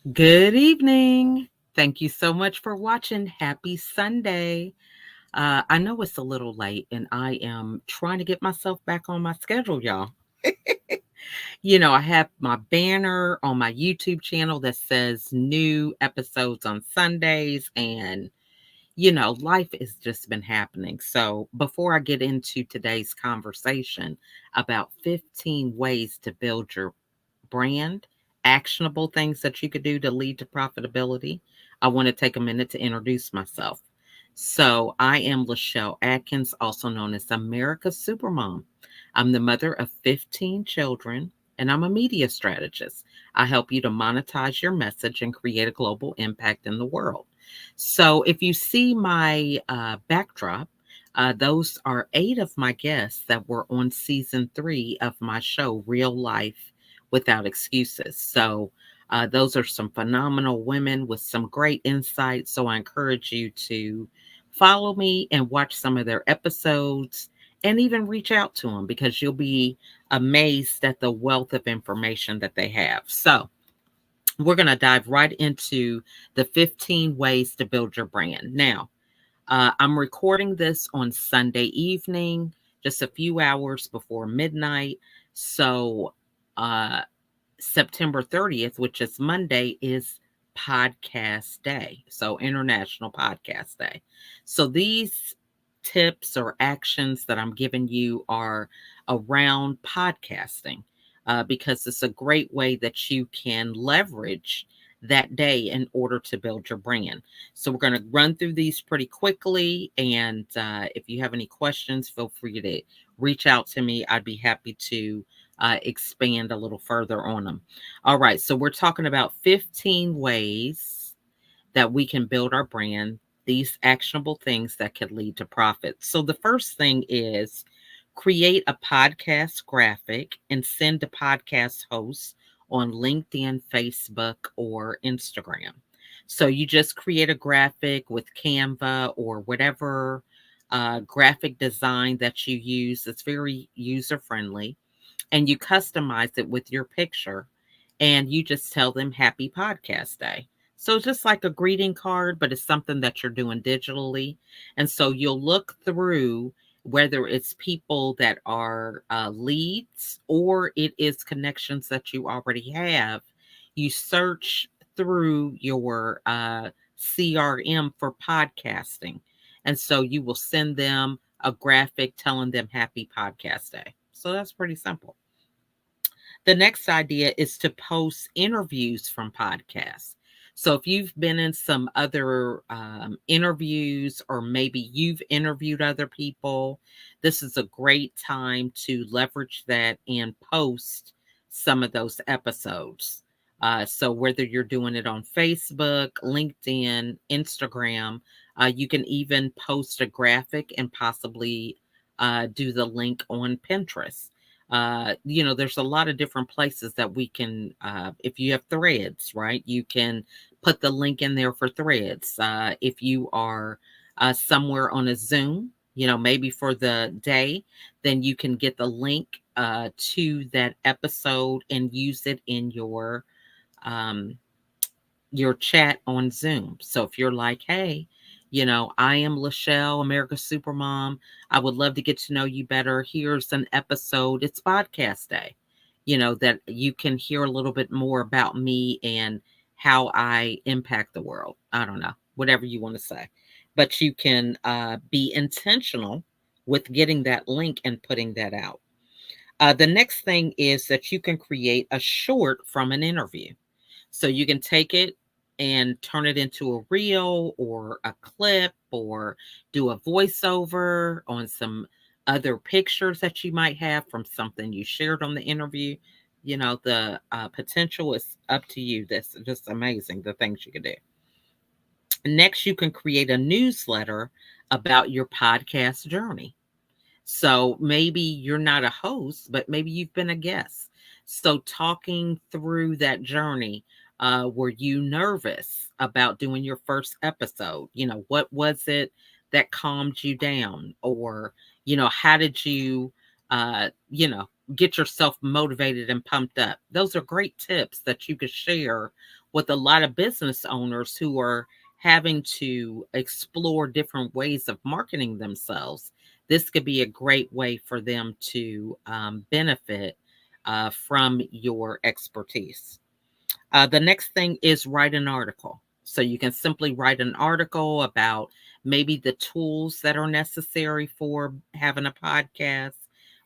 Good evening. Thank you so much for watching. Happy Sunday. I know it's a little late and I am trying to get myself back on my schedule, y'all. I have my banner on my YouTube channel that says new episodes on Sundays, and life has just been happening. So, before I get into today's conversation about 15 ways to build your brand, actionable things that you could do to lead to profitability, I want to take a minute to introduce myself. So, I am Lachelle Atkins, also known as America's Supermom. I'm the mother of 15 children, and I'm a media strategist. I help you to monetize your message and create a global impact in the world. So, if you see my backdrop, those are 8 of my guests that were on season 3 of my show, Real Life Without Excuses. So, those are some phenomenal women with some great insight. So, I encourage you to follow me and watch some of their episodes and even reach out to them because you'll be amazed at the wealth of information that they have. So, we're going to dive right into the 15 ways to build your brand. Now, I'm recording this on Sunday evening, just a few hours before midnight. So, uh, September 30th, which is Monday, is Podcast Day. So, International Podcast Day. So, these tips or actions that I'm giving you are around podcasting because it's a great way that you can leverage that day in order to build your brand. So, we're going to run through these pretty quickly. And if you have any questions, feel free to reach out to me. I'd be happy to expand a little further on them. All right, so we're talking about 15 ways that we can build our brand, these actionable things that could lead to profit. So the first thing is create a podcast graphic and send to podcast hosts on LinkedIn, Facebook, or Instagram. So you just create a graphic with Canva or whatever graphic design that you use. It's very user friendly, and you customize it with your picture, and you just tell them happy podcast day. So it's just like a greeting card, but it's something that you're doing digitally. And so you'll look through whether it's people that are leads or it is connections that you already have. You search through your CRM for podcasting. And so you will send them a graphic telling them happy podcast day. So that's pretty simple. The next idea is to post interviews from podcasts. So if you've been in some other interviews, or maybe you've interviewed other people, this is a great time to leverage that and post some of those episodes. So whether you're doing it on Facebook, LinkedIn, Instagram, you can even post a graphic and possibly do the link on Pinterest. There's a lot of different places that we can, if you have threads, right, you can put the link in there for threads. If you are somewhere on a Zoom, maybe for the day, then you can get the link to that episode and use it in um, your chat on Zoom. So if you're like, hey, I am Lachelle, America's Supermom. I would love to get to know you better. Here's an episode. It's podcast day, that you can hear a little bit more about me and how I impact the world. I don't know, whatever you want to say. But you can be intentional with getting that link and putting that out. The next thing is that you can create a short from an interview. So you can take it and turn it into a reel or a clip, or do a voiceover on some other pictures that you might have from something you shared on the interview. The potential is up to you. That's just amazing, the things you can do. Next, you can create a newsletter about your podcast journey. So maybe you're not a host, but maybe you've been a guest. So talking through that journey, were you nervous about doing your first episode? What was it that calmed you down? Or, how did you, get yourself motivated and pumped up. Those are great tips that you could share with a lot of business owners who are having to explore different ways of marketing themselves. This could be a great way for them to benefit from your expertise. The next thing is write an article. So you can simply write an article about maybe the tools that are necessary for having a podcast.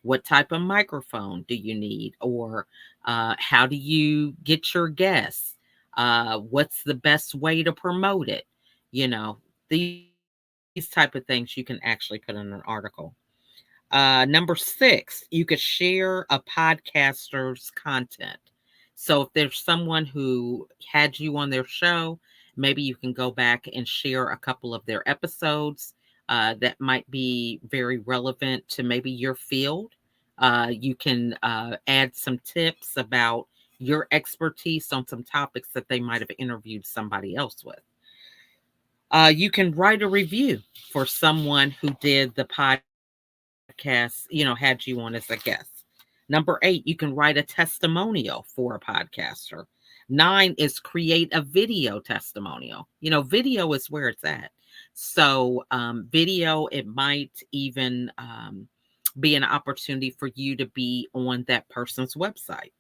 What type of microphone do you need? Or how do you get your guests? What's the best way to promote it? You know, these type of things you can actually put in an article. Number six, you could share a podcaster's content. So if there's someone who had you on their show, maybe you can go back and share a couple of their episodes that might be very relevant to maybe your field. You can add some tips about your expertise on some topics that they might have interviewed somebody else with. You can write a review for someone who did the podcast, had you on as a guest. Number eight, you can write a testimonial for a podcaster. Nine is create a video testimonial. Video is where it's at. So, video, it might even be an opportunity for you to be on that person's website.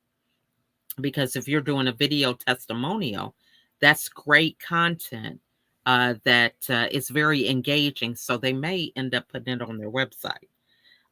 Because if you're doing a video testimonial, that's great content that is very engaging. So they may end up putting it on their website.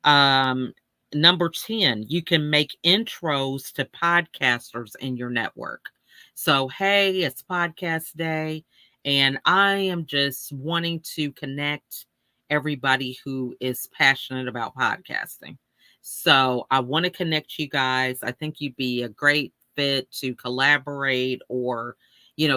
Um, Number 10, you can make intros to podcasters in your network. So, hey, it's podcast day, and I am just wanting to connect everybody who is passionate about podcasting. So, I want to connect you guys. I think you'd be a great fit to collaborate or,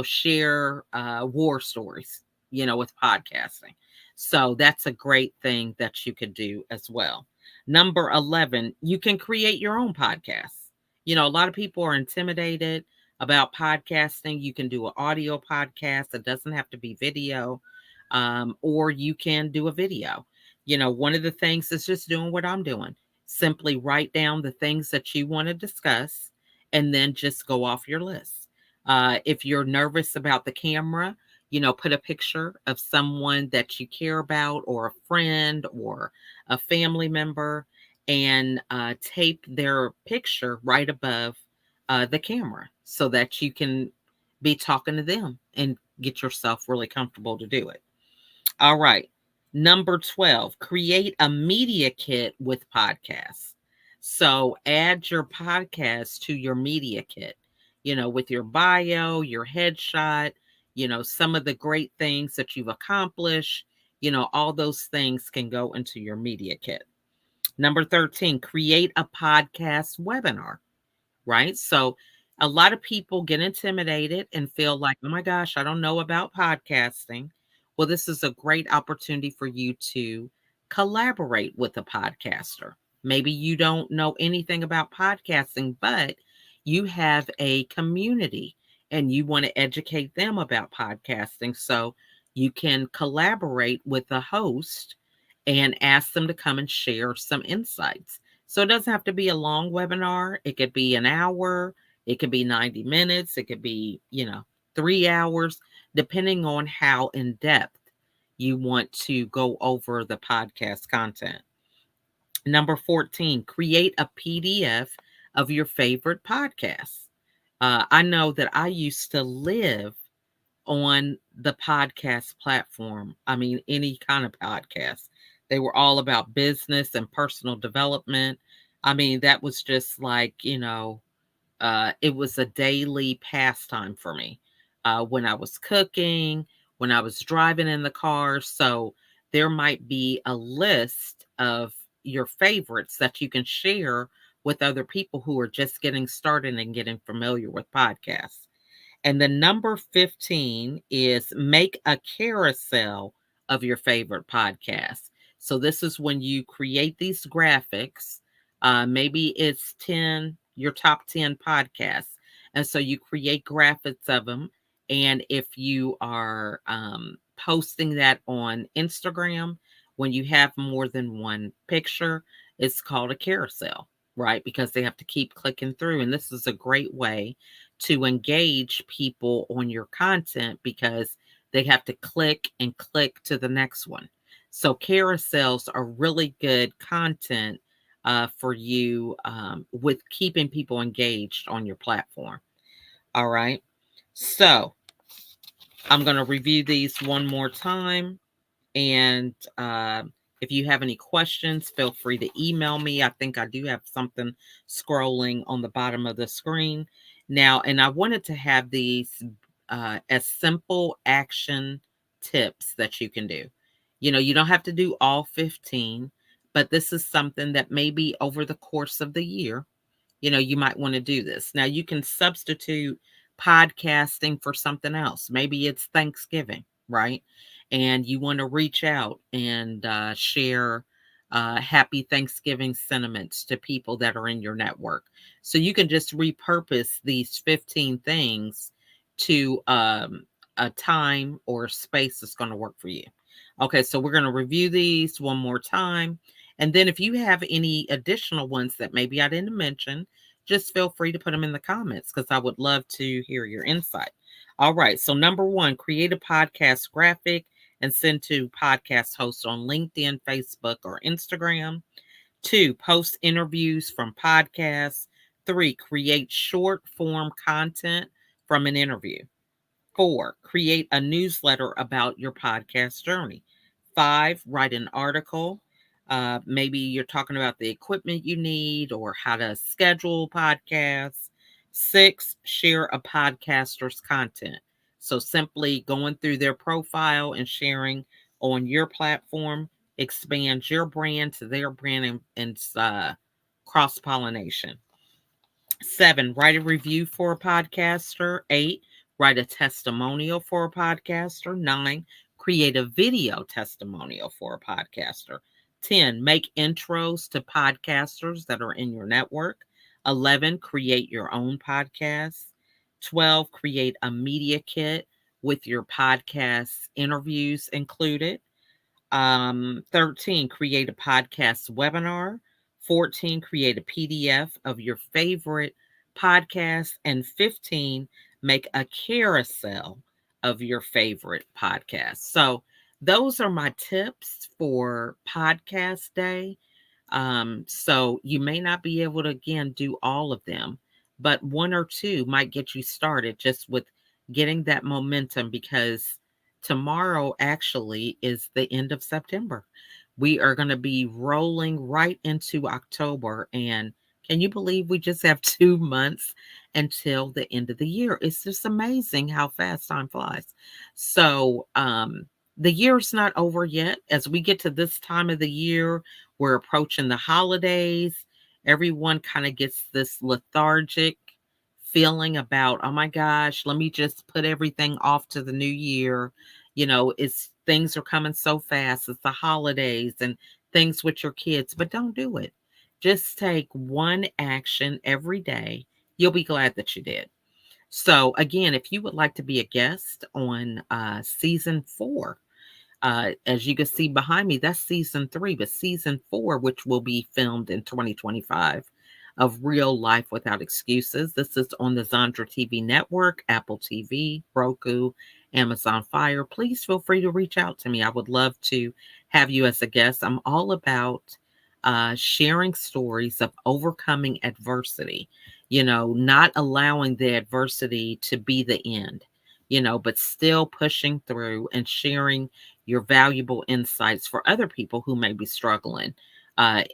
share war stories, with podcasting. So, that's a great thing that you could do as well. Number 11, you can create your own podcast. A lot of people are intimidated about podcasting. You can do an audio podcast. It doesn't have to be video, or you can do a video. One of the things is just doing what I'm doing. Simply write down the things that you want to discuss and then just go off your list. If you're nervous about the camera, put a picture of someone that you care about or a friend or a family member and tape their picture right above the camera so that you can be talking to them and get yourself really comfortable to do it. All right. Number 12, create a media kit with podcasts. So add your podcast to your media kit, with your bio, your headshot, some of the great things that you've accomplished, all those things can go into your media kit. Number 13, create a podcast webinar, right? So a lot of people get intimidated and feel like, oh my gosh, I don't know about podcasting. Well, this is a great opportunity for you to collaborate with a podcaster. Maybe you don't know anything about podcasting, but you have a community and you want to educate them about podcasting. So you can collaborate with the host and ask them to come and share some insights. So it doesn't have to be a long webinar. It could be an hour, it could be 90 minutes, it could be, 3 hours, depending on how in depth you want to go over the podcast content. Number 14, create a PDF of your favorite podcasts. I know that I used to live on the podcast platform. I mean, any kind of podcast. They were all about business and personal development. I mean, that was just like, it was a daily pastime for me when I was cooking, when I was driving in the car. So there might be a list of your favorites that you can share with other people who are just getting started and getting familiar with podcasts. And the number 15 is make a carousel of your favorite podcast. So this is when you create these graphics. Maybe it's 10, your top 10 podcasts. And so you create graphics of them. And if you are posting that on Instagram, when you have more than one picture, it's called a carousel. right? Because they have to keep clicking through. And this is a great way to engage people on your content because they have to click and click to the next one. So carousels are really good content for you with keeping people engaged on your platform. All right. So I'm going to review these one more time. And if you have any questions, feel free to email me. I think I do have something scrolling on the bottom of the screen now. And I wanted to have these as simple action tips that you can do. You know, you don't have to do all 15, but this is something that maybe over the course of the year, you know, you might want to do this. Now, you can substitute podcasting for something else. Maybe it's Thanksgiving, right? And you want to reach out and share happy Thanksgiving sentiments to people that are in your network. So you can just repurpose these 15 things to a time or space that's going to work for you. Okay, so we're going to review these one more time. And then if you have any additional ones that maybe I didn't mention, just feel free to put them in the comments because I would love to hear your insight. All right. So, number one, create a podcast graphic and send to podcast hosts on LinkedIn, Facebook, or Instagram. Two, post interviews from podcasts. Three, create short form content from an interview. Four, create a newsletter about your podcast journey. Five, write an article. Maybe you're talking about the equipment you need or how to schedule podcasts. Six, share a podcaster's content. So simply going through their profile and sharing on your platform expands your brand to their brand and cross pollination. Seven, write a review for a podcaster. Eight, write a testimonial for a podcaster. Nine, create a video testimonial for a podcaster. 10, make intros to podcasters that are in your network. 11, create your own podcast. 12, create a media kit with your podcast interviews included. 13, create a podcast webinar. 14, create a PDF of your favorite podcast. And 15, make a carousel of your favorite podcast. So those are my tips for podcast day. So you may not be able to, again, do all of them, but one or two might get you started just with getting that momentum because tomorrow actually is the end of September. We are going to be rolling right into October. And can you believe we just have 2 months until the end of the year? It's just amazing how fast time flies. So, the year's not over yet. As we get to this time of the year, we're approaching the holidays. Everyone kind of gets this lethargic feeling about, oh my gosh, let me just put everything off to the new year. You know, it's things are coming so fast. It's the holidays and things with your kids, but don't do it. Just take one action every day. You'll be glad that you did. So, again, if you would like to be a guest on season 4, as you can see behind me, that's season 3, but season 4, which will be filmed in 2025, of Real Life Without Excuses. This is on the Zandra TV network, Apple TV, Roku, Amazon Fire. Please feel free to reach out to me. I would love to have you as a guest. I'm all about sharing stories of overcoming adversity, you know, not allowing the adversity to be the end, you know, but still pushing through and sharing your valuable insights for other people who may be struggling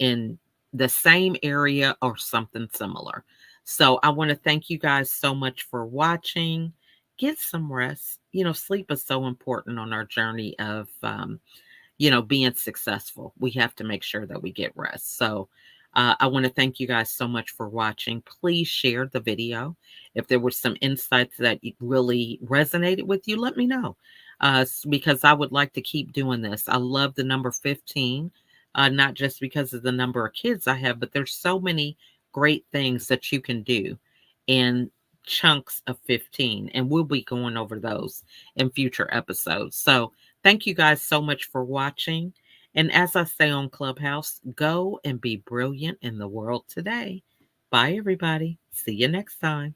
in the same area or something similar. So I want to thank you guys so much for watching. Get some rest. You know, sleep is so important on our journey of, you know, being successful. We have to make sure that we get rest. So I want to thank you guys so much for watching. Please share the video. If there were some insights that really resonated with you, let me know because I would like to keep doing this. I love the number 15, not just because of the number of kids I have, but there's so many great things that you can do in chunks of 15. And we'll be going over those in future episodes. So thank you guys so much for watching. And as I say on Clubhouse, go and be brilliant in the world today. Bye, everybody. See you next time.